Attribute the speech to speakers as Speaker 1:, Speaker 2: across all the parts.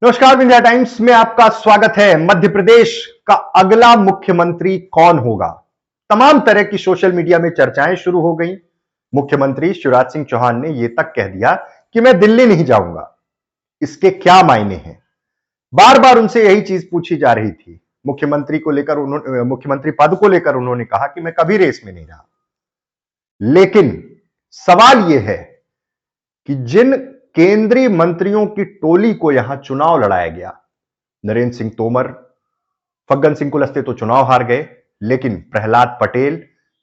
Speaker 1: नमस्कार, विंध्या टाइम्स में आपका स्वागत है। मध्य प्रदेश का अगला मुख्यमंत्री कौन होगा? तमाम तरह की सोशल मीडिया में चर्चाएं शुरू हो गई। मुख्यमंत्री शिवराज सिंह चौहान ने यह तक कह दिया कि मैं दिल्ली नहीं जाऊंगा। इसके क्या मायने हैं? बार बार उनसे यही चीज पूछी जा रही थी। मुख्यमंत्री पद को लेकर उन्होंने कहा कि मैं कभी रेस में नहीं रहा। लेकिन सवाल यह है कि जिन केंद्रीय मंत्रियों की टोली को यहां चुनाव लड़ाया गया, नरेंद्र सिंह तोमर, फग्गन सिंह कुलस्ते तो चुनाव हार गए, लेकिन प्रहलाद पटेल,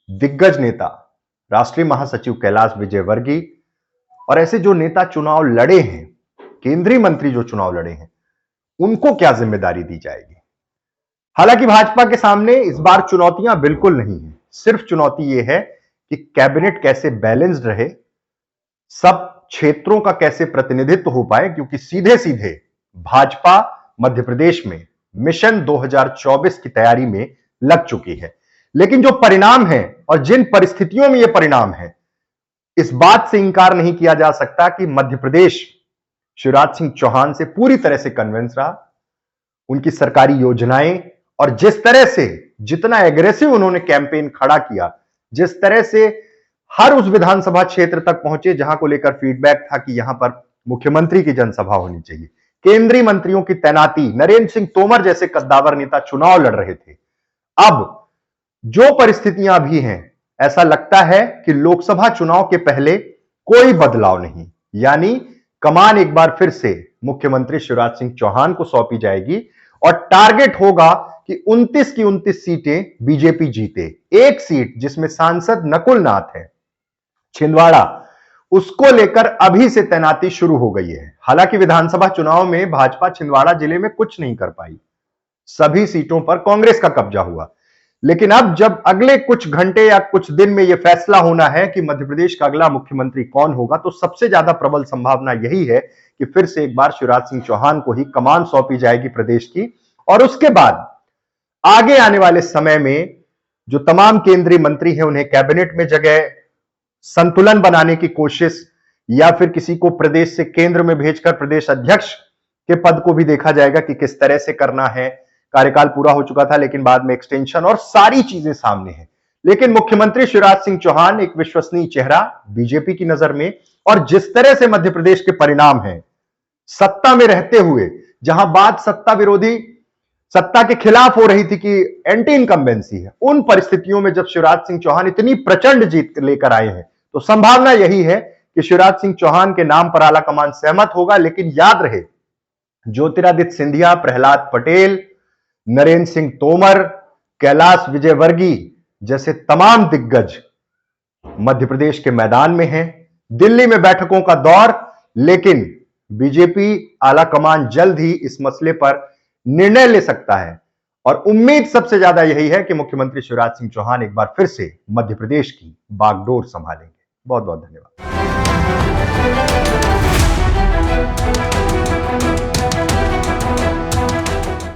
Speaker 1: दिग्गज नेता राष्ट्रीय महासचिव कैलाश विजयवर्गीय और ऐसे जो नेता चुनाव लड़े हैं, केंद्रीय मंत्री जो चुनाव लड़े हैं, उनको क्या जिम्मेदारी दी जाएगी? हालांकि भाजपा के सामने इस बार चुनौतियां बिल्कुल नहीं है। सिर्फ चुनौती यह है कि कैबिनेट कैसे बैलेंस्ड रहे, सब क्षेत्रों का कैसे प्रतिनिधित्व हो पाए, क्योंकि सीधे सीधे भाजपा मध्य प्रदेश में मिशन 2024 की तैयारी में लग चुकी है। लेकिन जो परिणाम है और जिन परिस्थितियों में यह परिणाम है, इस बात से इंकार नहीं किया जा सकता कि मध्य प्रदेश शिवराज सिंह चौहान से पूरी तरह से कन्विंस रहा। उनकी सरकारी योजनाएं और जिस तरह से जितना एग्रेसिव उन्होंने कैंपेन खड़ा किया, जिस तरह से हर उस विधानसभा क्षेत्र तक पहुंचे जहां को लेकर फीडबैक था कि यहां पर मुख्यमंत्री की जनसभा होनी चाहिए, केंद्रीय मंत्रियों की तैनाती, नरेंद्र सिंह तोमर जैसे कद्दावर नेता चुनाव लड़ रहे थे। अब जो परिस्थितियां भी हैं, ऐसा लगता है कि लोकसभा चुनाव के पहले कोई बदलाव नहीं, यानी कमान एक बार फिर से मुख्यमंत्री शिवराज सिंह चौहान को सौंपी जाएगी और टारगेट होगा कि 29 की 29 सीटें बीजेपी जीते। एक सीट जिसमें सांसद नकुल नाथ है, छिंदवाड़ा, उसको लेकर अभी से तैनाती शुरू हो गई है। हालांकि विधानसभा चुनाव में भाजपा छिंदवाड़ा जिले में कुछ नहीं कर पाई, सभी सीटों पर कांग्रेस का कब्जा हुआ। लेकिन अब जब अगले कुछ घंटे या कुछ दिन में यह फैसला होना है कि मध्य प्रदेश का अगला मुख्यमंत्री कौन होगा, तो सबसे ज्यादा प्रबल संभावना यही है कि फिर से एक बार शिवराज सिंह चौहान को ही कमान सौंपी जाएगी प्रदेश की। और उसके बाद आगे आने वाले समय में जो तमाम केंद्रीय मंत्री हैं, उन्हें कैबिनेट में जगह, संतुलन बनाने की कोशिश, या फिर किसी को प्रदेश से केंद्र में भेजकर प्रदेश अध्यक्ष के पद को भी देखा जाएगा कि किस तरह से करना है। कार्यकाल पूरा हो चुका था, लेकिन बाद में एक्सटेंशन और सारी चीजें सामने हैं। लेकिन मुख्यमंत्री शिवराज सिंह चौहान एक विश्वसनीय चेहरा बीजेपी की नजर में, और जिस तरह से मध्य प्रदेश के परिणाम हैं, सत्ता में रहते हुए जहां बात सत्ता विरोधी, सत्ता के खिलाफ हो रही थी कि एंटी इनकम्बेंसी है, उन परिस्थितियों में जब शिवराज सिंह चौहान इतनी प्रचंड जीत लेकर आए हैं, तो संभावना यही है कि शिवराज सिंह चौहान के नाम पर आला कमान सहमत होगा। लेकिन याद रहे, ज्योतिरादित्य सिंधिया, प्रहलाद पटेल, नरेंद्र सिंह तोमर, कैलाश विजयवर्गीय जैसे तमाम दिग्गज मध्य प्रदेश के मैदान में हैं। दिल्ली में बैठकों का दौर, लेकिन बीजेपी आला कमान जल्द ही इस मसले पर निर्णय ले सकता है। और उम्मीद सबसे ज्यादा यही है कि मुख्यमंत्री शिवराज सिंह चौहान एक बार फिर से मध्य प्रदेश की बागडोर संभालेंगे। बहुत बहुत धन्यवाद।